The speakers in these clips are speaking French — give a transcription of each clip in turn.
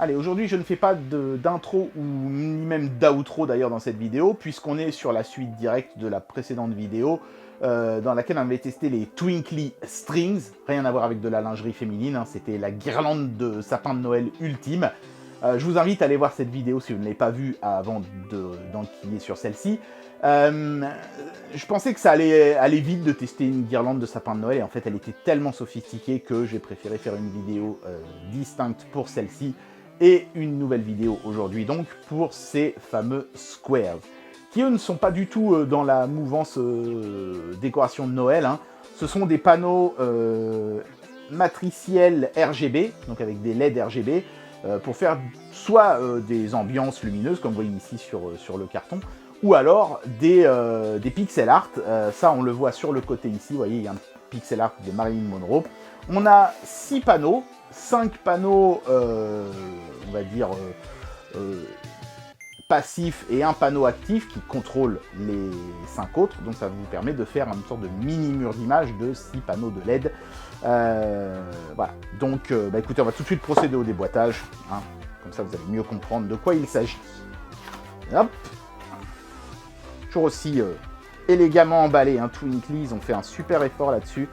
Allez, aujourd'hui je ne fais pas d'intro ou ni même d'outro d'ailleurs dans cette vidéo, puisqu'on est sur la suite directe de la précédente vidéo, dans laquelle on avait testé les Twinkly Strings, rien à voir avec de la lingerie féminine, hein, c'était la guirlande de sapin de Noël ultime. Je vous invite à aller voir cette vidéo si vous ne l'avez pas vue avant d'enquiller sur celle-ci. Je pensais que ça allait aller vite de tester une guirlande de sapin de Noël, et en fait elle était tellement sophistiquée que j'ai préféré faire une vidéo distincte pour celle-ci, et une nouvelle vidéo aujourd'hui donc pour ces fameux squares, qui eux ne sont pas du tout dans la mouvance décoration de Noël, hein. Ce sont des panneaux matriciels RGB, donc avec des LED RGB, pour faire soit des ambiances lumineuses, comme vous voyez ici sur le carton, ou alors des pixel art. Ça, on le voit sur le côté ici, vous voyez, il y a un pixel art de Marilyn Monroe. On a 6 panneaux, 5 panneaux, on va dire, passifs et un panneau actif qui contrôle les 5 autres. Donc ça vous permet de faire une sorte de mini-mur d'image de 6 panneaux de LED. Voilà, donc écoutez, on va tout de suite procéder au déboîtage, hein. Comme ça vous allez mieux comprendre de quoi il s'agit. Hop. Toujours aussi élégamment emballé, hein. Twinkly, ils ont fait un super effort là-dessus.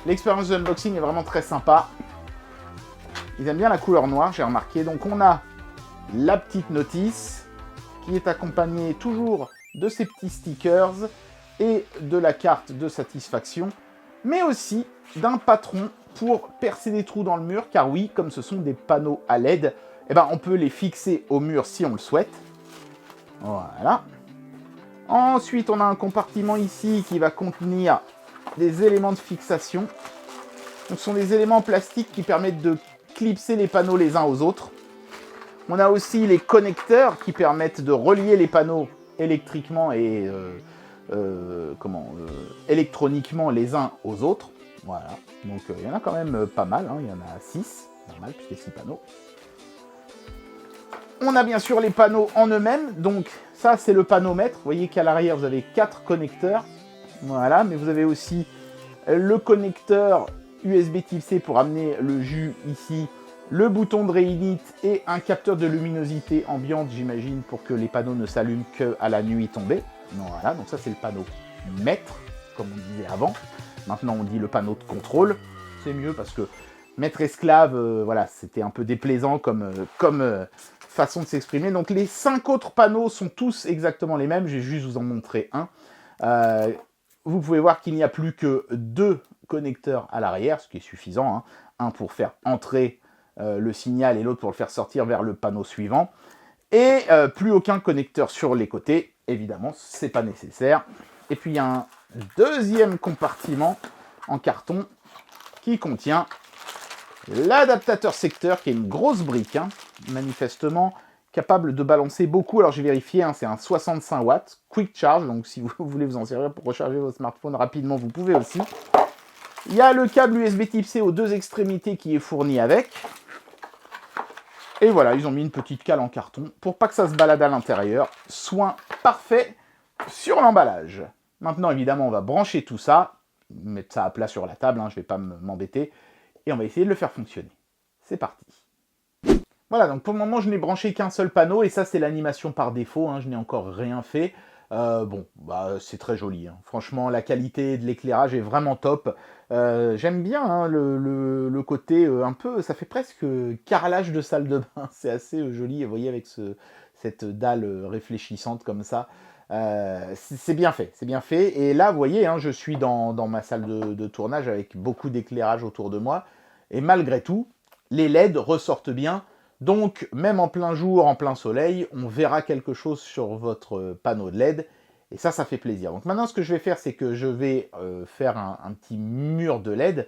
L'expérience de unboxing est vraiment très sympa. Ils aiment bien la couleur noire, j'ai remarqué. Donc on a la petite notice qui est accompagnée toujours de ces petits stickers et de la carte de satisfaction, mais aussi d'un patron pour percer des trous dans le mur, car oui, comme ce sont des panneaux à LED, eh ben, on peut les fixer au mur si on le souhaite. Voilà. Ensuite, on a un compartiment ici qui va contenir des éléments de fixation. Donc, ce sont des éléments plastiques qui permettent de clipser les panneaux les uns aux autres. On a aussi les connecteurs qui permettent de relier les panneaux électriquement et électroniquement les uns aux autres. Voilà, donc il y en a quand même pas mal, hein. Il y en a 6, normal, puisqu'il y a 6 panneaux. On a bien sûr les panneaux en eux-mêmes, donc ça c'est le panneau maître. Vous voyez qu'à l'arrière vous avez 4 connecteurs, voilà, mais vous avez aussi le connecteur USB Type C pour amener le jus ici, le bouton de réinit et un capteur de luminosité ambiante, j'imagine, pour que les panneaux ne s'allument qu'à la nuit tombée. Voilà, donc ça c'est le panneau maître, comme on disait avant. Maintenant on dit le panneau de contrôle, c'est mieux parce que maître esclave, voilà, c'était un peu déplaisant comme façon de s'exprimer. Donc les 5 autres panneaux sont tous exactement les mêmes, je vais juste vous en montrer un. Vous pouvez voir qu'il n'y a plus que 2 connecteurs à l'arrière, ce qui est suffisant, hein. Un pour faire entrer le signal et l'autre pour le faire sortir vers le panneau suivant. Et plus aucun connecteur sur les côtés, évidemment, c'est pas nécessaire. Et puis il y a un deuxième compartiment en carton qui contient l'adaptateur secteur, qui est une grosse brique, hein, manifestement capable de balancer beaucoup. Alors j'ai vérifié, hein, c'est un 65 watts, quick charge, donc si vous voulez vous en servir pour recharger vos smartphones rapidement, vous pouvez aussi. Il y a le câble USB Type C aux 2 extrémités qui est fourni avec. Et voilà, ils ont mis une petite cale en carton pour pas que ça se balade à l'intérieur. Soin parfait sur l'emballage. Maintenant, évidemment, on va brancher tout ça, mettre ça à plat sur la table, hein, je ne vais pas m'embêter, et on va essayer de le faire fonctionner. C'est parti. Voilà, donc pour le moment, je n'ai branché qu'un seul panneau, et ça, c'est l'animation par défaut, hein, je n'ai encore rien fait. Bon, c'est très joli, hein. Franchement, la qualité de l'éclairage est vraiment top. J'aime bien, hein, le côté un peu, ça fait presque carrelage de salle de bain. C'est assez joli, vous voyez, avec cette dalle réfléchissante comme ça. C'est bien fait, c'est bien fait. Et là, vous voyez, hein, je suis dans ma salle de tournage avec beaucoup d'éclairage autour de moi. Et malgré tout, les LED ressortent bien. Donc, même en plein jour, en plein soleil, on verra quelque chose sur votre panneau de LED. Et ça fait plaisir. Donc maintenant, ce que je vais faire, c'est que je vais faire un petit mur de LED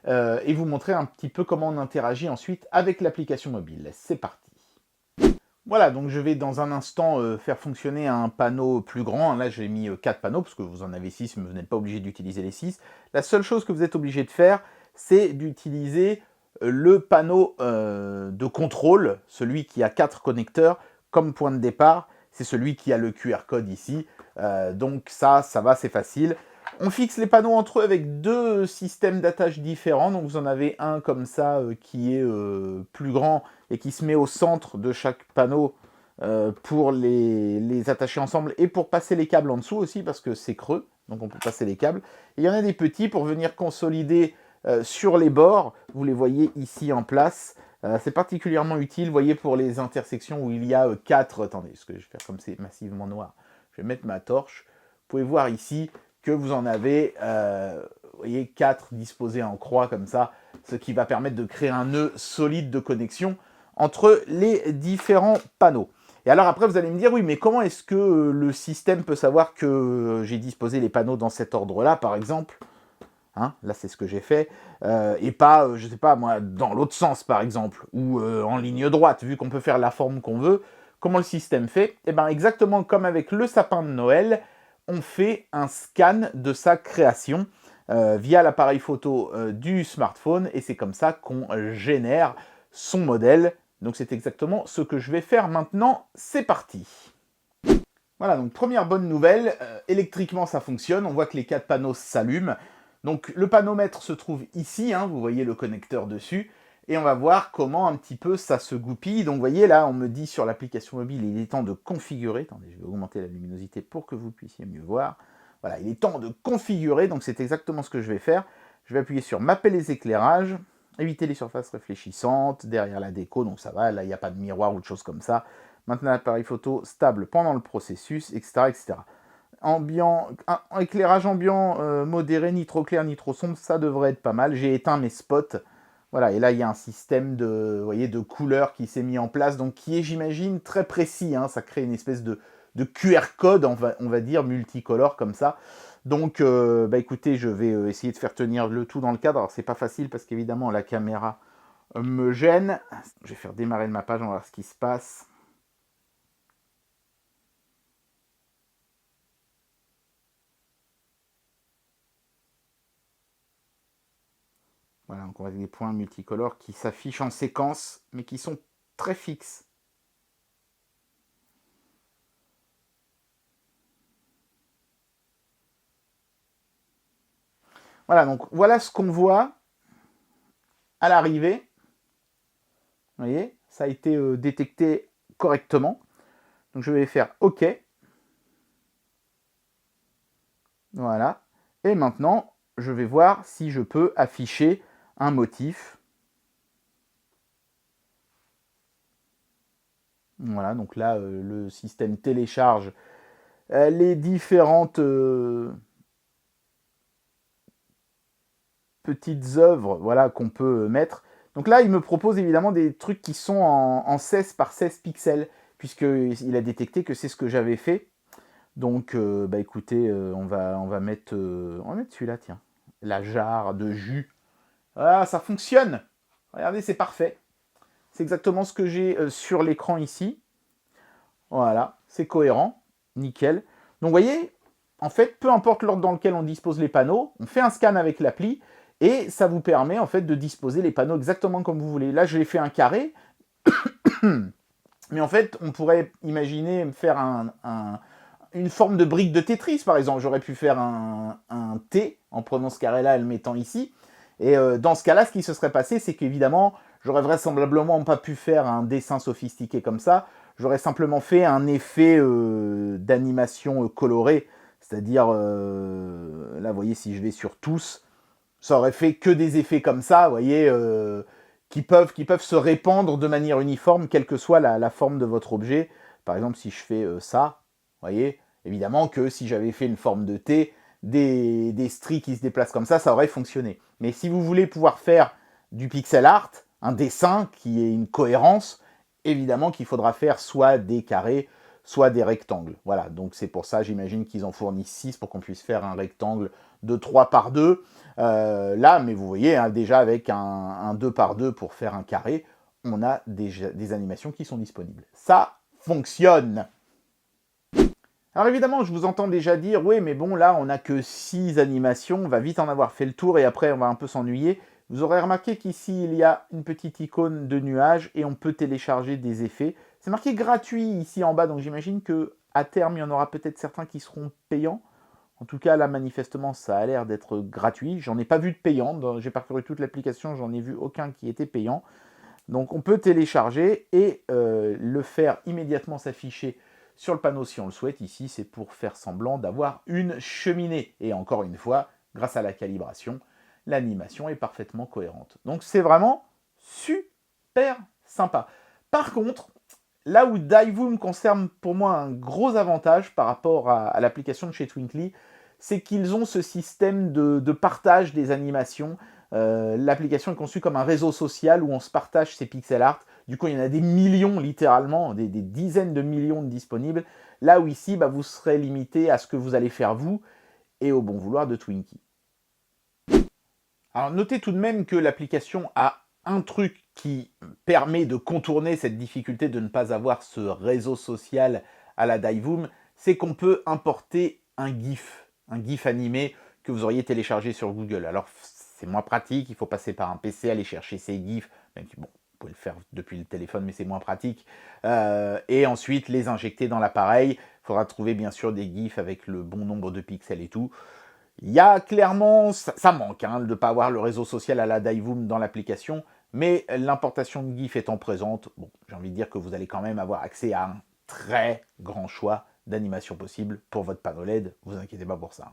et vous montrer un petit peu comment on interagit ensuite avec l'application mobile. C'est parti. Voilà, donc je vais dans un instant faire fonctionner un panneau plus grand. Là, j'ai mis 4 panneaux, parce que vous en avez 6, mais vous n'êtes pas obligé d'utiliser les 6. La seule chose que vous êtes obligé de faire, c'est d'utiliser le panneau de contrôle, celui qui a 4 connecteurs comme point de départ. C'est celui qui a le QR code ici. Donc ça va, c'est facile. On fixe les panneaux entre eux avec deux systèmes d'attache différents. Donc vous en avez un comme ça qui est plus grand et qui se met au centre de chaque panneau pour les attacher ensemble et pour passer les câbles en dessous aussi parce que c'est creux. Donc on peut passer les câbles. Et il y en a des petits pour venir consolider sur les bords. Vous les voyez ici en place. C'est particulièrement utile, vous voyez, pour les intersections où il y a 4... Attendez, ce que je vais faire comme c'est massivement noir. Je vais mettre ma torche. Vous pouvez voir ici que vous en avez, vous voyez, 4 disposés en croix comme ça, ce qui va permettre de créer un nœud solide de connexion entre les différents panneaux. Et alors après, vous allez me dire, oui, mais comment est-ce que le système peut savoir que j'ai disposé les panneaux dans cet ordre-là, par exemple, hein, là, c'est ce que j'ai fait, et pas, je sais pas, moi, dans l'autre sens, par exemple, ou en ligne droite, vu qu'on peut faire la forme qu'on veut. Comment le système fait? Eh bien, exactement comme avec le sapin de Noël, on fait un scan de sa création via l'appareil photo du smartphone, et c'est comme ça qu'on génère son modèle. Donc c'est exactement ce que je vais faire maintenant. C'est parti! Voilà, donc première bonne nouvelle, électriquement ça fonctionne, on voit que les 4 panneaux s'allument. Donc le panomètre se trouve ici, hein, vous voyez le connecteur dessus, et on va voir comment un petit peu ça se goupille. Donc vous voyez là, on me dit sur l'application mobile, il est temps de configurer. Attendez, je vais augmenter la luminosité pour que vous puissiez mieux voir. Voilà, il est temps de configurer, donc c'est exactement ce que je vais faire. Je vais appuyer sur mapper les éclairages, éviter les surfaces réfléchissantes, derrière la déco, donc ça va, là il n'y a pas de miroir ou de choses comme ça. Maintenant l'appareil photo stable pendant le processus, etc. etc. Ambiant, un éclairage ambiant modéré, ni trop clair ni trop sombre, ça devrait être pas mal. J'ai éteint mes spots. Voilà, et là il y a un système de, vous voyez, de couleurs qui s'est mis en place, donc qui est, j'imagine, très précis. Hein, ça crée une espèce de QR code, on va dire, multicolore comme ça. Donc, bah écoutez, je vais essayer de faire tenir le tout dans le cadre. Alors c'est pas facile parce qu'évidemment la caméra me gêne. Je vais faire démarrer ma page, on va voir ce qui se passe. Voilà, donc on voit des points multicolores qui s'affichent en séquence, mais qui sont très fixes. Voilà, donc voilà ce qu'on voit à l'arrivée. Vous voyez, ça a été détecté correctement. Donc je vais faire OK. Voilà. Et maintenant, je vais voir si je peux afficher un motif. Voilà, donc là, le système télécharge les différentes petites œuvres, voilà, qu'on peut mettre. Donc là, il me propose évidemment des trucs qui sont en 16 par 16 pixels, puisqu'il a détecté que c'est ce que j'avais fait. Donc, bah écoutez, on va mettre celui-là, tiens. La jarre de jus. Voilà, ça fonctionne. Regardez, c'est parfait. C'est exactement ce que j'ai sur l'écran ici. Voilà, c'est cohérent. Nickel. Donc, vous voyez, en fait, peu importe l'ordre dans lequel on dispose les panneaux, on fait un scan avec l'appli et ça vous permet en fait de disposer les panneaux exactement comme vous voulez. Là, j'ai fait un carré, mais en fait, on pourrait imaginer faire une forme de brique de Tetris, par exemple. J'aurais pu faire un T en prenant ce carré-là et le mettant ici. Et dans ce cas-là, ce qui se serait passé, c'est qu'évidemment, j'aurais vraisemblablement pas pu faire un dessin sophistiqué comme ça. J'aurais simplement fait un effet d'animation colorée. C'est-à-dire, là, vous voyez, si je vais sur tous, ça aurait fait que des effets comme ça, vous voyez, qui peuvent se répandre de manière uniforme, quelle que soit la forme de votre objet. Par exemple, si je fais ça, vous voyez, évidemment que si j'avais fait une forme de T, des stries qui se déplacent comme ça aurait fonctionné. Mais si vous voulez pouvoir faire du pixel art, un dessin qui ait une cohérence, évidemment qu'il faudra faire soit des carrés, soit des rectangles. Voilà, donc c'est pour ça, j'imagine qu'ils en fournissent 6 pour qu'on puisse faire un rectangle de 3 par 2. Là, mais vous voyez, hein, déjà avec un 2 par 2 pour faire un carré, on a des animations qui sont disponibles. Ça fonctionne! Alors évidemment, je vous entends déjà dire, oui, mais bon, là, on n'a que 6 animations, on va vite en avoir fait le tour et après, on va un peu s'ennuyer. Vous aurez remarqué qu'ici, il y a une petite icône de nuage et on peut télécharger des effets. C'est marqué gratuit ici en bas, donc j'imagine qu'à terme, il y en aura peut-être certains qui seront payants. En tout cas, là, manifestement, ça a l'air d'être gratuit. J'en ai pas vu de payant. J'ai parcouru toute l'application, j'en ai vu aucun qui était payant. Donc, on peut télécharger et le faire immédiatement s'afficher sur le panneau si on le souhaite. Ici, c'est pour faire semblant d'avoir une cheminée. Et encore une fois, grâce à la calibration, l'animation est parfaitement cohérente. Donc, c'est vraiment super sympa. Par contre, là où Divoom conserve pour moi un gros avantage par rapport à l'application de chez Twinkly, c'est qu'ils ont ce système de partage des animations. L'application est conçue comme un réseau social où on se partage ses pixel art. Du coup, il y en a des millions, littéralement, des dizaines de millions de disponibles. Là où ici, bah, vous serez limité à ce que vous allez faire vous et au bon vouloir de Twinkie. Alors, notez tout de même que l'application a un truc qui permet de contourner cette difficulté de ne pas avoir ce réseau social à la Divoom, c'est qu'on peut importer un GIF animé que vous auriez téléchargé sur Google. Alors, c'est moins pratique, il faut passer par un PC, aller chercher ces GIFs, même si, bon, vous pouvez le faire depuis le téléphone, mais c'est moins pratique. Et ensuite, les injecter dans l'appareil. Il faudra trouver, bien sûr, des GIFs avec le bon nombre de pixels et tout. Il y a clairement, ça manque de ne pas avoir le réseau social à la Divoom dans l'application, mais l'importation de GIF étant présente, bon, j'ai envie de dire que vous allez quand même avoir accès à un très grand choix d'animations possibles pour votre panneau LED, vous inquiétez pas pour ça.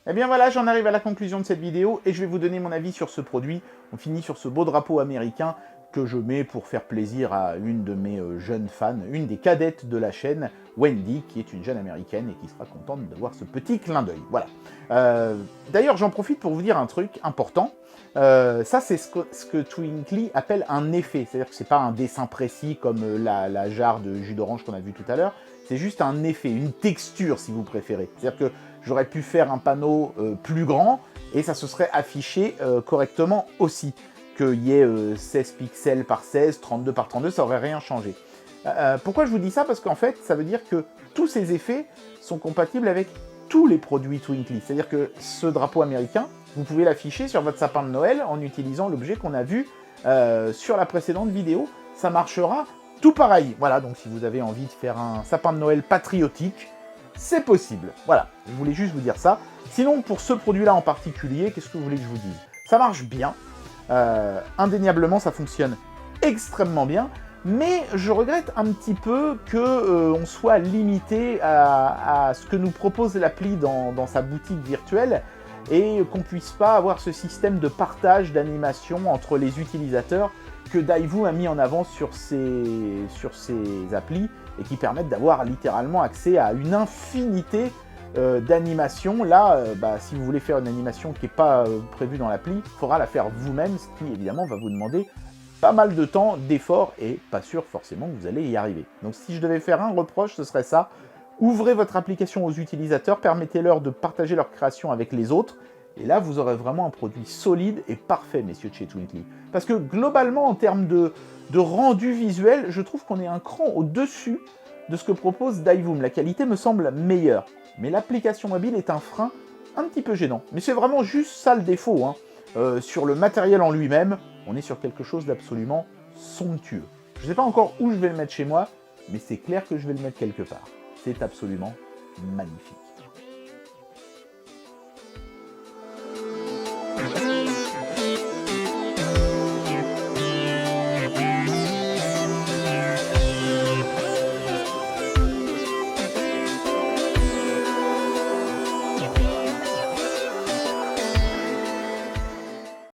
Et bien voilà, j'en arrive à la conclusion de cette vidéo et je vais vous donner mon avis sur ce produit. On finit sur ce beau drapeau américain que je mets pour faire plaisir à une de mes jeunes fans, une des cadettes de la chaîne, Wendy, qui est une jeune américaine et qui sera contente de voir ce petit clin d'œil. Voilà. D'ailleurs, j'en profite pour vous dire un truc important. Ça, c'est ce que Twinkly appelle un effet. C'est-à-dire que c'est pas un dessin précis comme la jarre de jus d'orange qu'on a vu tout à l'heure. C'est juste un effet, une texture si vous préférez. C'est-à-dire que j'aurais pu faire un panneau plus grand et ça se serait affiché correctement aussi. Qu'il y ait 16 pixels par 16, 32 par 32, ça n'aurait rien changé. Pourquoi je vous dis ça? Parce qu'en fait, ça veut dire que tous ces effets sont compatibles avec tous les produits Twinkly. C'est-à-dire que ce drapeau américain, vous pouvez l'afficher sur votre sapin de Noël en utilisant l'objet qu'on a vu sur la précédente vidéo. Ça marchera tout pareil. Voilà, donc si vous avez envie de faire un sapin de Noël patriotique, c'est possible. Voilà, je voulais juste vous dire ça. Sinon, pour ce produit-là en particulier, qu'est-ce que vous voulez que je vous dise? Ça marche bien. Indéniablement, ça fonctionne extrêmement bien. Mais je regrette un petit peu qu'on soit limité à ce que nous propose l'appli dans sa boutique virtuelle et qu'on puisse pas avoir ce système de partage d'animation entre les utilisateurs que Divoom a mis en avant sur ses applis et qui permettent d'avoir littéralement accès à une infinité d'animations. Là, si vous voulez faire une animation qui n'est pas prévue dans l'appli, il faudra la faire vous-même, ce qui évidemment va vous demander pas mal de temps, d'efforts, et pas sûr forcément que vous allez y arriver. Donc si je devais faire un reproche, ce serait ça. Ouvrez votre application aux utilisateurs, permettez-leur de partager leur création avec les autres, et là vous aurez vraiment un produit solide et parfait, messieurs de chez Twinkly. Parce que globalement, en termes de rendu visuel, je trouve qu'on est un cran au-dessus de ce que propose Divoom. La qualité me semble meilleure, mais l'application mobile est un frein un petit peu gênant. Mais c'est vraiment juste ça le défaut, hein. Sur le matériel en lui-même, on est sur quelque chose d'absolument somptueux. Je ne sais pas encore où je vais le mettre chez moi, mais c'est clair que je vais le mettre quelque part. C'est absolument magnifique.